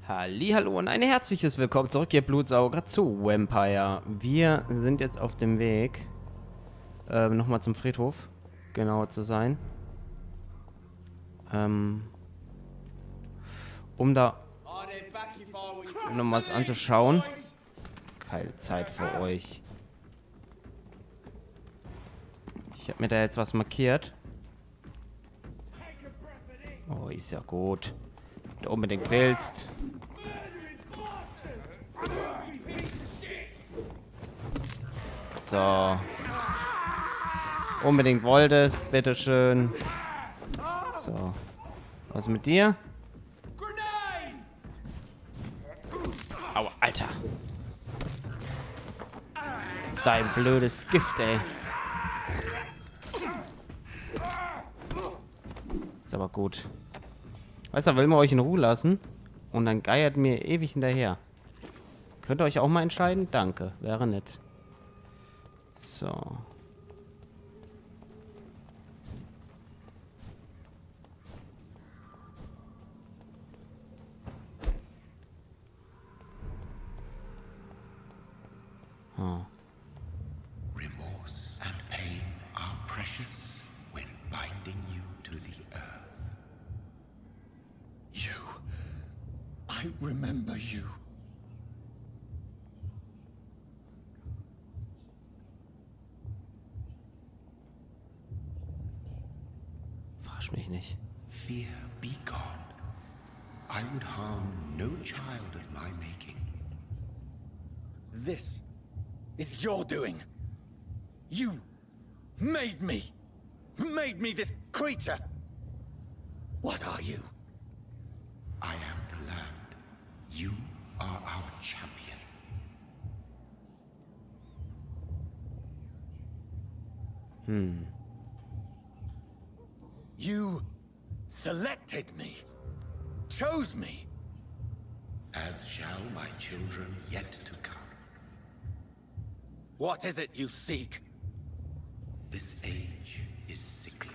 Hallihallo und ein herzliches Willkommen zurück, ihr Blutsauger, zu Vampyr. Wir sind jetzt auf dem Weg, nochmal zum Friedhof, genauer zu sein. Um da noch was anzuschauen. Keine Zeit für euch. Ich habe mir da jetzt was markiert. Oh, ist ja gut. Wenn du unbedingt willst. So. Unbedingt wolltest, bitteschön. So. Was mit dir? Aua, Alter. Dein blödes Gift, ey. Ist aber gut. Weißt du, will man euch in Ruhe lassen? Und dann geiert mir ewig hinterher. Könnt ihr euch auch mal entscheiden? Danke, wäre nett. So. Remorse and pain are precious when binding you to the earth. You. I remember you. Verarsch mich nicht. Fear be gone. I would harm no child of my making. This is your doing. You made me this creature. What are you? I am the land. You are our champion. You selected me, chose me. As shall my children yet to come. What is it you seek? This age is sickly.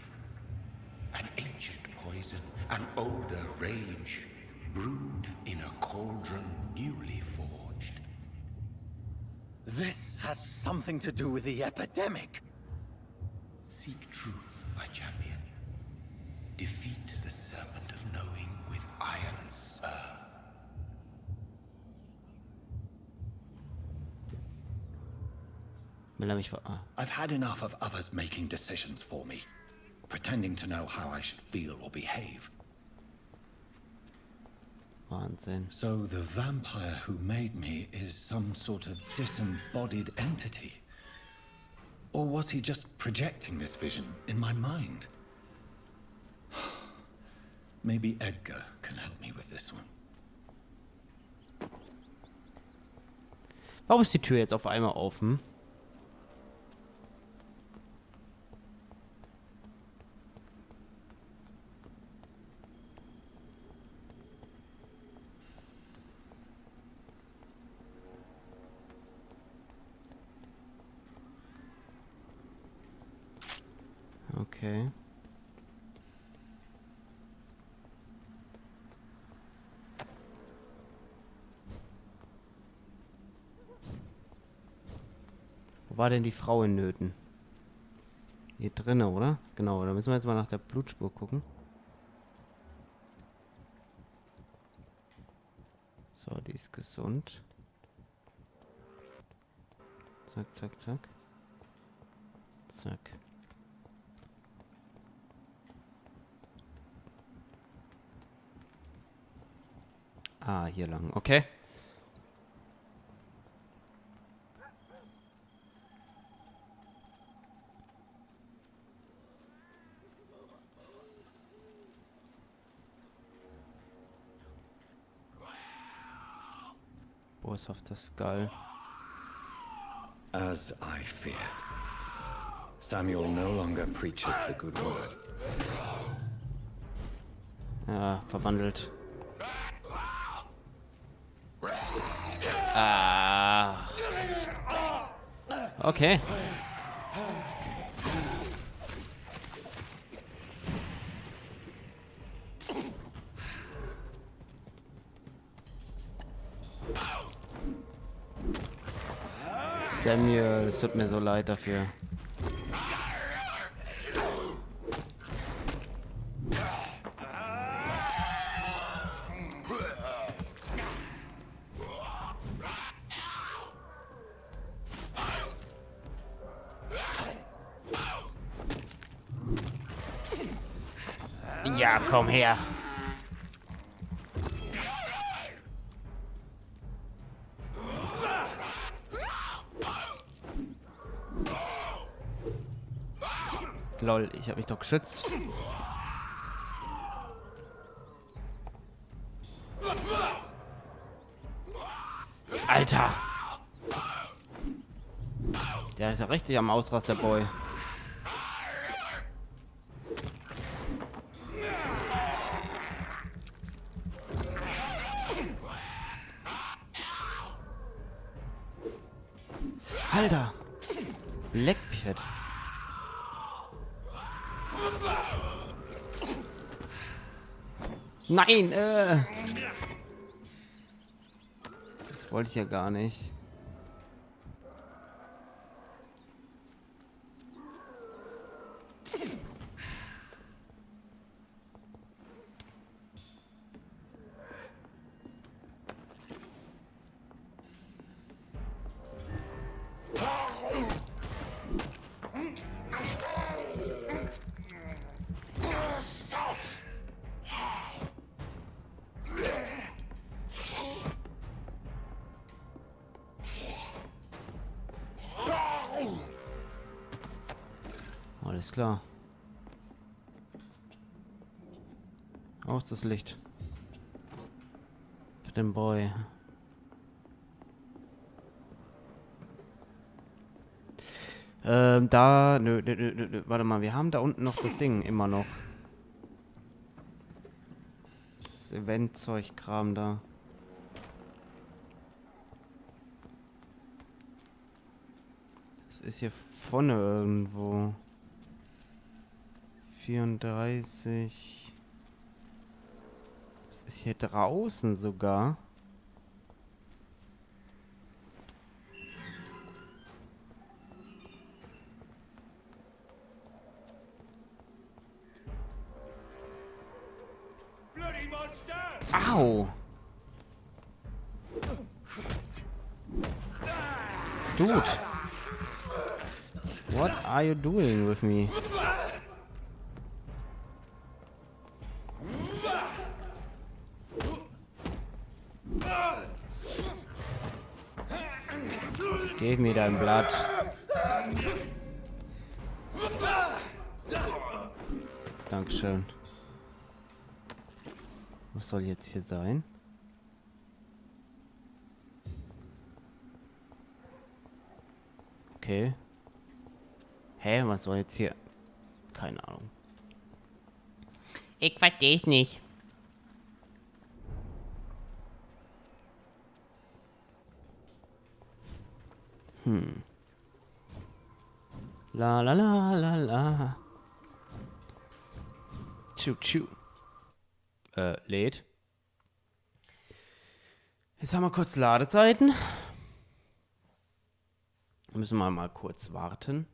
An ancient poison, an older rage, brewed in a cauldron newly forged. This has something to do with the epidemic. Seek truth, my champion. Defeat the serpent of knowing with iron spur. Will er mich I've had enough of others making decisions for me, pretending to know how I should feel or behave. Wahnsinn. So the vampire who made me is some sort of disembodied entity? Or was he just projecting this vision in my mind? Maybe Edgar can help me with this one. Warum ist die Tür jetzt auf einmal offen? Okay. Wo war denn die Frau in Nöten? Hier drinnen, oder? Genau, da müssen wir jetzt mal nach der Blutspur gucken. So, die ist gesund. Zack, zack, zack. Zack. Ah, hier lang. Okay. Boshafter Skull. As I feared, Samuel no longer preaches the good word. Ja, verwandelt. Ah. Okay. Samuel, es tut mir so leid dafür. Ja, komm her. Lol, ich habe mich doch geschützt. Alter! Der ist ja richtig am Ausraster, Boy. Alter! Leck mich fett. Nein, das wollte ich ja gar nicht. Alles klar. Aus das Licht. Für den Boy. Nö. Warte mal, wir haben da unten noch das Ding immer noch. Das Eventzeug-Kram da. Das ist hier vorne irgendwo. 34. Das ist hier draußen sogar. Au! Dude! What are you doing with me? Gib mir dein Blatt. Dankeschön. Was soll jetzt hier sein? Okay. Hä, was soll jetzt hier? Keine Ahnung. Ich verstehe es nicht. La la la la la. Tschu. Lädt. Jetzt haben wir kurz Ladezeiten. Müssen wir mal kurz warten.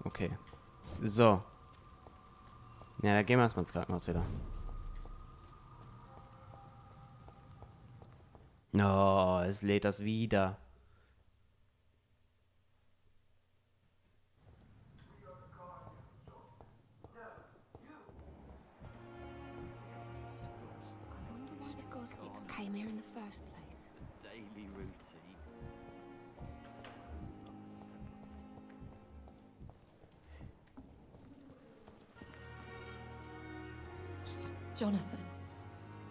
Okay. So. Ja, da gehen wir erstmal ins Krankenhaus wieder. Oh, es lädt das wieder. Came here in the first place. The daily routine. Jonathan,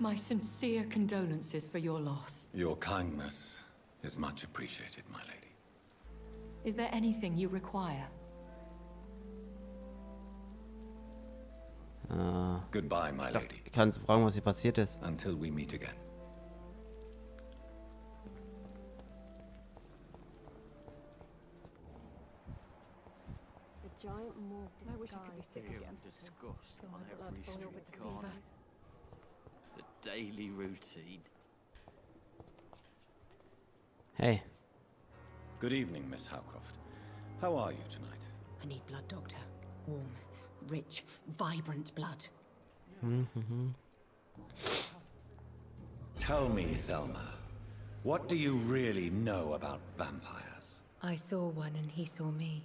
my sincere condolences for your loss. Your kindness is much appreciated, my lady. Is there anything you require? Goodbye, my lady. Ich kann fragen, was hier passiert ist. Until we meet again. The giant morgue I wish disguised I could be again. discussed Still on my blood every boil street with the corner. fevers. The daily routine. Hey. Good evening, Miss Howcroft. How are you tonight? I need blood, Doctor. Warm, rich, vibrant blood. Tell me, Thelma, what do you really know about vampires? I saw one and he saw me.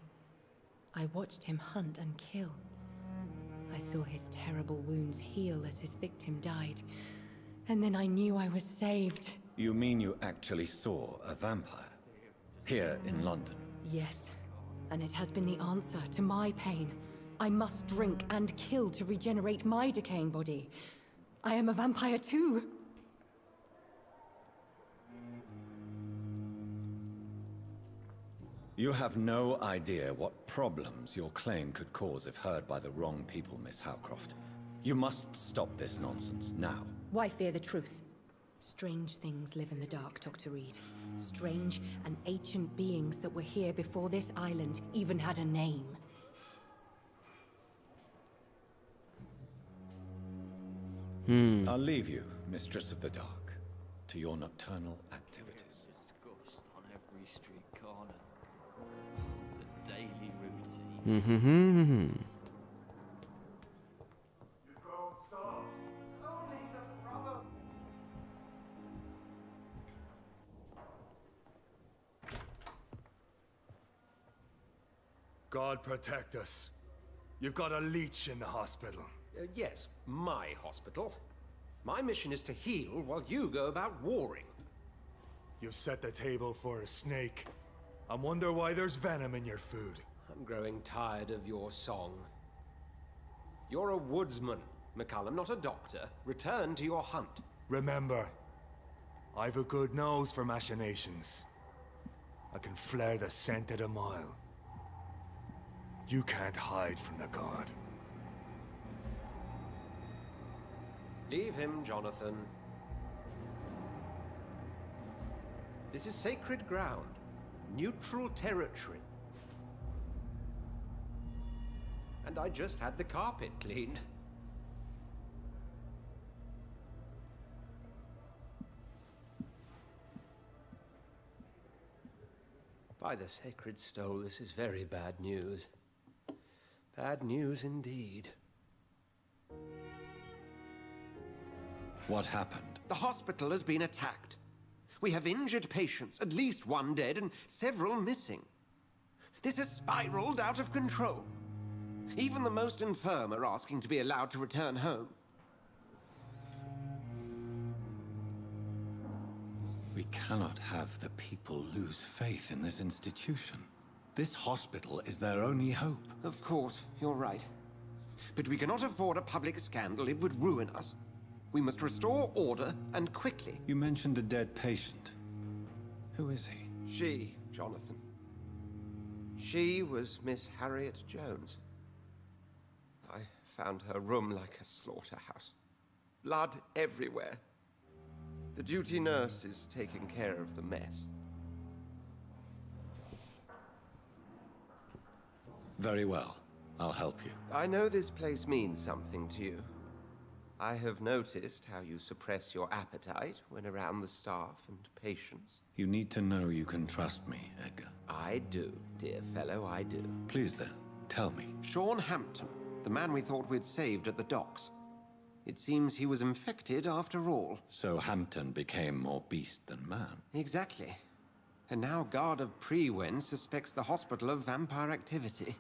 I watched him hunt and kill. I saw his terrible wounds heal as his victim died. And then I knew I was saved. You mean you actually saw a vampire? Here in London? Yes, and it has been the answer to my pain. I must drink and kill to regenerate my decaying body. I am a vampire too. You have no idea what problems your claim could cause if heard by the wrong people, Miss Howcroft. You must stop this nonsense now. Why fear the truth? Strange things live in the dark, Dr. Reed. Strange and ancient beings that were here before this island even had a name. I'll leave you, Mistress of the Dark, to your nocturnal activities. Discussed on every street corner. The daily routine. God protect us. You've got a leech in the hospital. Yes, my hospital. My mission is to heal while you go about warring. You've set the table for a snake. I wonder why there's venom in your food. I'm growing tired of your song. You're a woodsman, McCallum, not a doctor. Return to your hunt. Remember, I've a good nose for machinations. I can flare the scent at a mile. You can't hide from the god. Leave him, Jonathan. This is sacred ground. Neutral territory. And I just had the carpet cleaned. By the sacred stole, this is very bad news. Bad news indeed. What happened? The hospital has been attacked. We have injured patients, at least one dead and several missing. This has spiraled out of control. Even the most infirm are asking to be allowed to return home. We cannot have the people lose faith in this institution. This hospital is their only hope. Of course, you're right. But we cannot afford a public scandal. It would ruin us. We must restore order, and quickly. You mentioned a dead patient. Who is he? She, Jonathan. She was Miss Harriet Jones. I found her room like a slaughterhouse. Blood everywhere. The duty nurse is taking care of the mess. Very well. I'll help you. I know this place means something to you. I have noticed how you suppress your appetite when around the staff and patients. You need to know you can trust me, Edgar. I do, dear fellow, I do. Please then, tell me. Sean Hampton, the man we thought we'd saved at the docks. It seems he was infected after all. So Hampton became more beast than man. Exactly. And now Guard of Prewen suspects the hospital of vampire activity.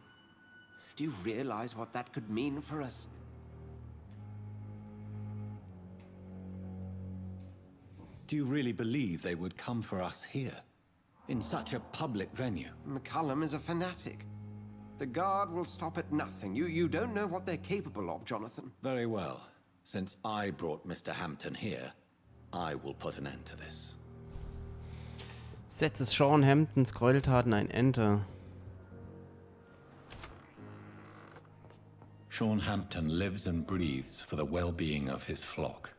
Do you realize what that could mean for us? Do you really believe they would come for us here? In such a public venue? McCallum is a fanatic. The Guard will stop at nothing. You don't know what they're capable of, Jonathan. Very well. Since I brought Mr. Hampton here, I will put an end to this. Setzt es Sean Hamptons Gräueltaten ein Ende. Sean Hampton lives and breathes for the well-being of his flock.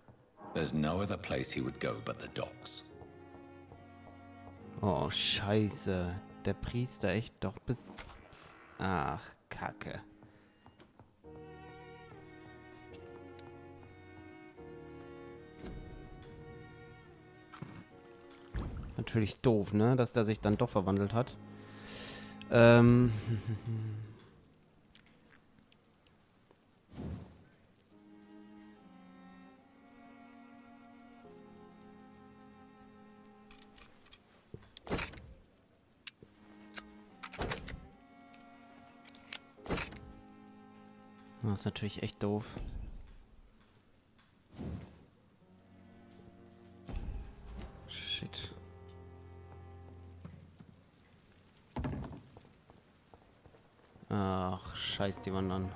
There's no other place he would go but the docks. Oh, scheiße. Der Priester echt doch bis... Ach, Kacke. Natürlich doof, ne? Dass der sich dann doch verwandelt hat. Das ist natürlich echt doof. Shit. Ach, scheiß die Wandern.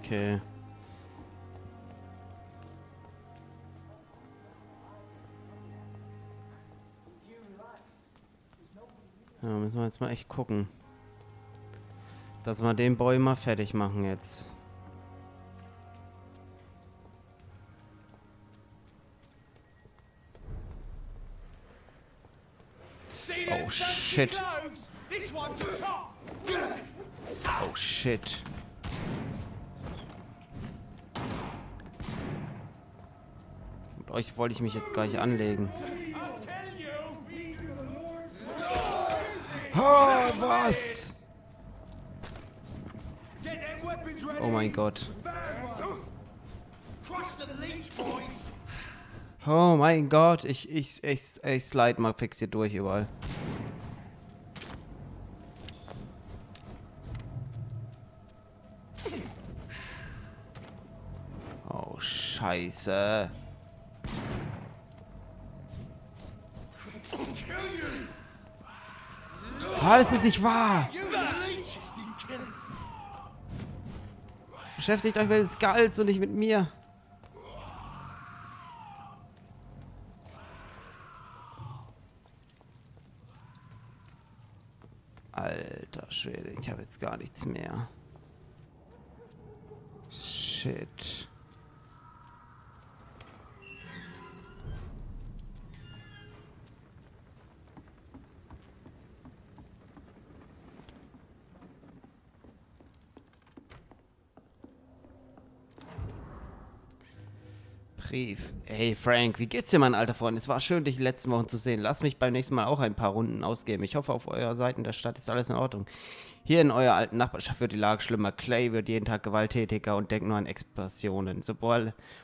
Okay. Ja, müssen wir jetzt mal echt gucken, dass wir den Boy mal fertig machen jetzt. Oh shit. Oh shit. Mit euch wollte ich mich jetzt gar nicht anlegen. Oh, was? Oh mein Gott. Oh mein Gott, ich slide mal fix hier durch überall. Oh, Scheiße. Ah, das ist nicht wahr. Beschäftigt euch mit den Skulls und nicht mit mir. Alter Schwede, ich habe jetzt gar nichts mehr. Shit. Brief. Hey Frank, wie geht's dir, mein alter Freund? Es war schön, dich die letzten Wochen zu sehen. Lass mich beim nächsten Mal auch ein paar Runden ausgeben. Ich hoffe, auf eurer Seite der Stadt ist alles in Ordnung. Hier in eurer alten Nachbarschaft wird die Lage schlimmer. Clay wird jeden Tag gewalttätiger und denkt nur an Explosionen.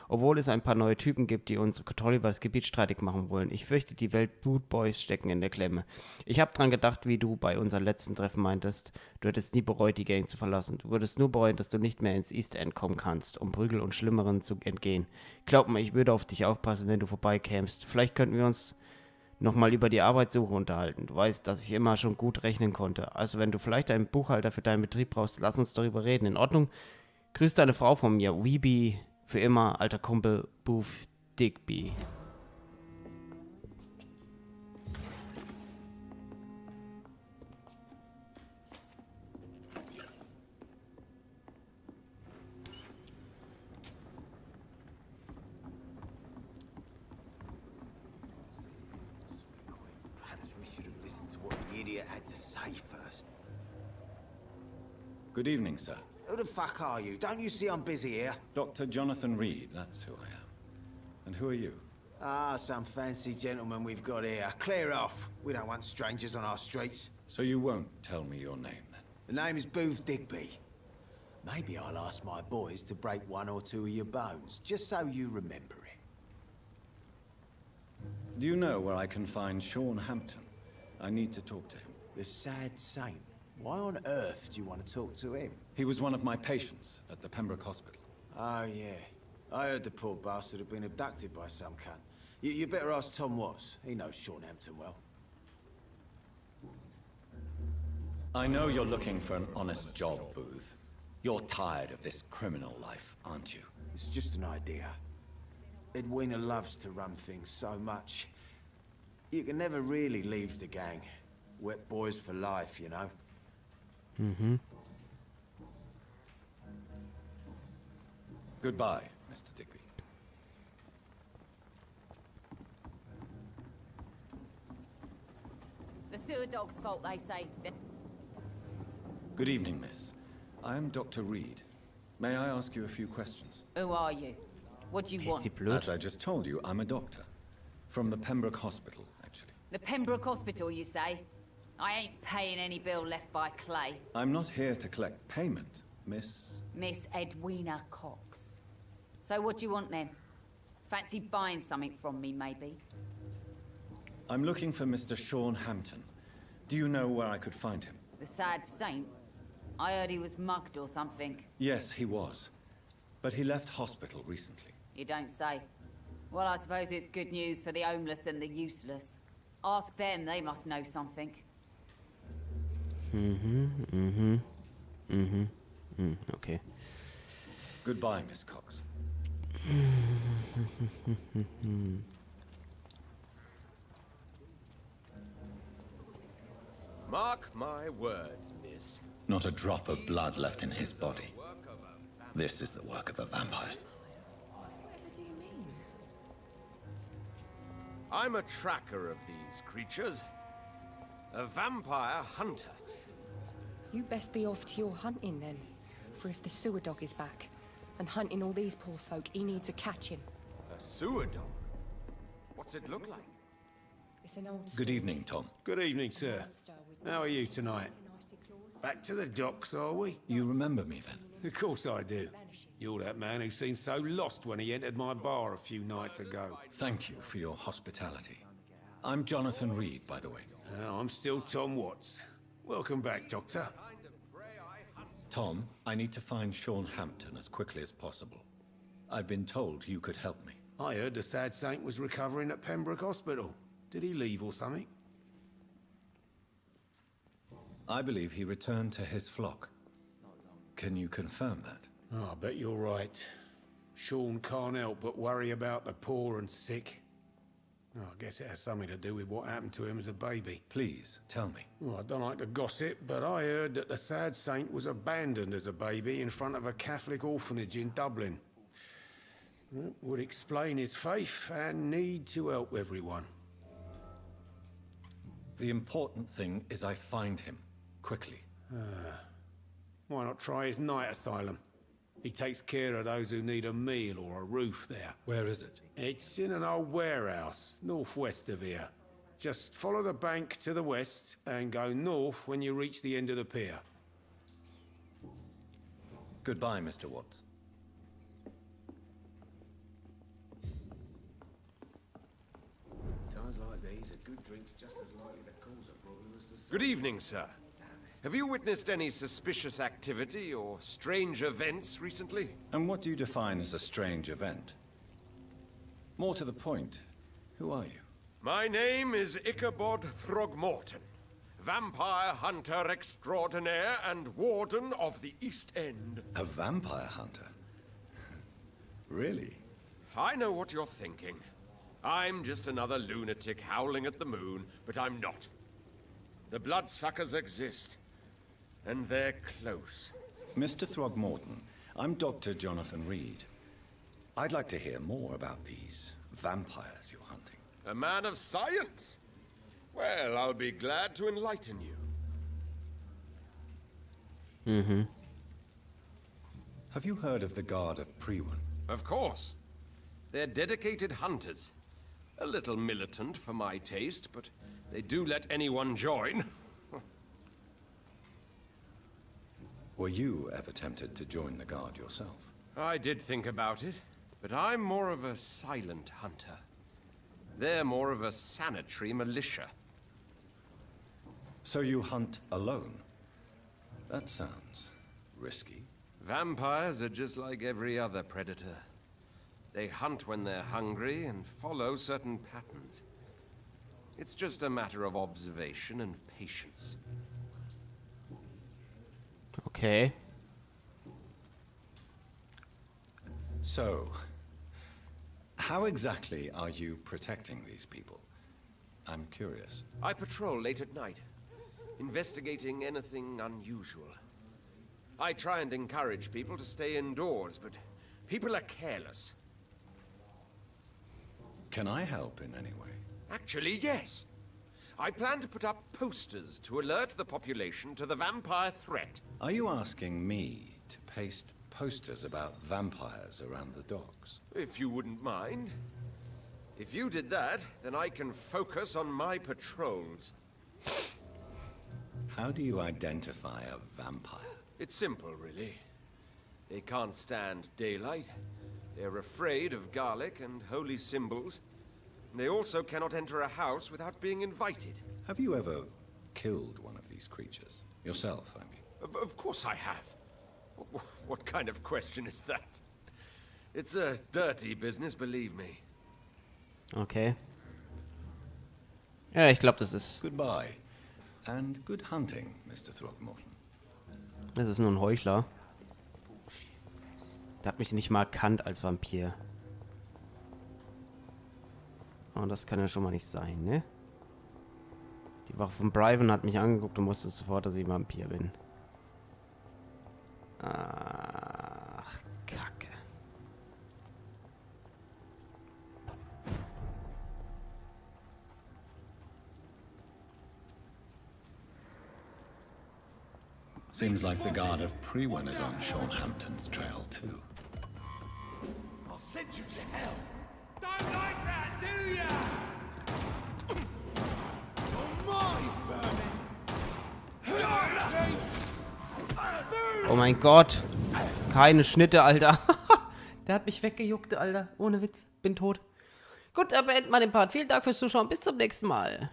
Obwohl es ein paar neue Typen gibt, die unsere Kontrolle über das Gebiet streitig machen wollen. Ich fürchte, die Welt Boot Boys stecken in der Klemme. Ich habe dran gedacht, wie du bei unserem letzten Treffen meintest, du hättest nie bereut, die Gang zu verlassen. Du würdest nur bereuen, dass du nicht mehr ins East End kommen kannst, um Prügel und Schlimmeren zu entgehen. Glaub mir, ich würde auf dich aufpassen, wenn du vorbeikämst. Vielleicht könnten wir uns nochmal über die Arbeitssuche unterhalten. Du weißt, dass ich immer schon gut rechnen konnte. Also wenn du vielleicht einen Buchhalter für deinen Betrieb brauchst, lass uns darüber reden. In Ordnung? Grüß deine Frau von mir. Weeby, für immer, alter Kumpel, Booth Digby. Good evening, sir. Who the fuck are you? Don't you see I'm busy here? Dr. Jonathan Reed, that's who I am. And who are you? Ah, some fancy gentleman we've got here. Clear off. We don't want strangers on our streets. So you won't tell me your name, then? The name is Booth Digby. Maybe I'll ask my boys to break one or two of your bones, just so you remember it. Do you know where I can find Sean Hampton? I need to talk to him. The sad saint. Why on earth do you want to talk to him? He was one of my patients at the Pembroke Hospital. Oh, yeah. I heard the poor bastard had been abducted by some cunt. You better ask Tom Watts. He knows Sean Hampton well. I know you're looking for an honest job, Booth. You're tired of this criminal life, aren't you? It's just an idea. Edwina loves to run things so much. You can never really leave the gang. Wet boys for life, you know? Goodbye, Mr. Digby. The sewer dog's fault, they say. Good evening, miss. I am Dr. Reed. May I ask you a few questions? Who are you? What do you want? As I just told you, I'm a doctor. From the Pembroke Hospital, actually. The Pembroke Hospital, you say? I ain't paying any bill left by Clay. I'm not here to collect payment, Miss... Miss Edwina Cox. So what do you want then? Fancy buying something from me, maybe? I'm looking for Mr. Sean Hampton. Do you know where I could find him? The sad saint? I heard he was mugged or something. Yes, he was. But he left hospital recently. You don't say. Well, I suppose it's good news for the homeless and the useless. Ask them, they must know something. Okay. Goodbye, Miss Cox. Mark my words, miss. Not a drop of blood left in his body. This is the work of a vampire. Whatever do you mean? I'm a tracker of these creatures. A vampire hunter. You best be off to your hunting then. For if the sewer dog is back, and hunting all these poor folk, he needs a catching. A sewer dog? What's it look like? It's an old Good evening, Tom. Good evening, sir. How are you tonight? Back to the docks, are we? You remember me then? Of course I do. You're that man who seemed so lost when he entered my bar a few nights ago. Thank you for your hospitality. I'm Jonathan Reed, by the way. I'm still Tom Watts. Welcome back, Doctor. Tom, I need to find Sean Hampton as quickly as possible. I've been told you could help me. I heard the sad saint was recovering at Pembroke Hospital. Did he leave or something? I believe he returned to his flock. Can you confirm that? Oh, I bet you're right. Sean can't help but worry about the poor and sick. Oh, I guess it has something to do with what happened to him as a baby. Please, tell me. Well, I don't like to gossip, but I heard that the sad saint was abandoned as a baby in front of a Catholic orphanage in Dublin. That would explain his faith and need to help everyone. The important thing is I find him, quickly. Why not try his night asylum? He takes care of those who need a meal or a roof there. Where is it? It's in an old warehouse, northwest of here. Just follow the bank to the west and go north when you reach the end of the pier. Goodbye, Mr. Watts. Times like these, a good drink's just as likely to cause a problem as the... Good evening, sir. Have you witnessed any suspicious activity or strange events recently? And what do you define as a strange event? More to the point, who are you? My name is Ichabod Throgmorton, vampire hunter extraordinaire and warden of the East End. A vampire hunter? Really? I know what you're thinking. I'm just another lunatic howling at the moon, but I'm not. The bloodsuckers exist, and they're close. Mr. Throgmorton, I'm Dr. Jonathan Reed. I'd like to hear more about these vampires you're hunting. A man of science? Well, I'll be glad to enlighten you. Have you heard of the Guard of Priwen? Of course. They're dedicated hunters. A little militant for my taste, but they do let anyone join. Were you ever tempted to join the Guard yourself? I did think about it, but I'm more of a silent hunter. They're more of a sanitary militia. So you hunt alone? That sounds risky. Vampires are just like every other predator. They hunt when they're hungry and follow certain patterns. It's just a matter of observation and patience. Okay. So, how exactly are you protecting these people? I'm curious. I patrol late at night, investigating anything unusual. I try and encourage people to stay indoors, but People are careless. Can I help in any way? Actually, yes. I plan to put up posters to alert the population to the vampire threat. Are you asking me to paste posters about vampires around the docks? If you wouldn't mind. If you did that, then I can focus on my patrols. How do you identify a vampire? It's simple, really. They can't stand daylight. They're afraid of garlic and holy symbols. They also cannot enter a house without being invited. Have you ever killed one of these creatures? Yourself, I mean. Of course I have. What kind of question is that? It's a dirty business, believe me. Okay. Ja, ich glaube, das ist... Goodbye. And good hunting, Mr. Throckmorton. Das ist nur ein Heuchler. Der hat mich nicht mal erkannt als Vampir. Und das kann ja schon mal nicht sein, ne? Die Wache von Bryven hat mich angeguckt und wusste sofort, dass ich ein Vampir bin. Ach, Kacke. Seems like the guard of Prewin is on Sean Hampton's trail, too. I'll send you to hell. Don't like that, do ya? Oh my vermin! Oh mein Gott. Keine Schnitte, Alter. Der hat mich weggejuckt, Alter. Ohne Witz. Bin tot. Gut, dann beenden wir den Part. Vielen Dank fürs Zuschauen. Bis zum nächsten Mal.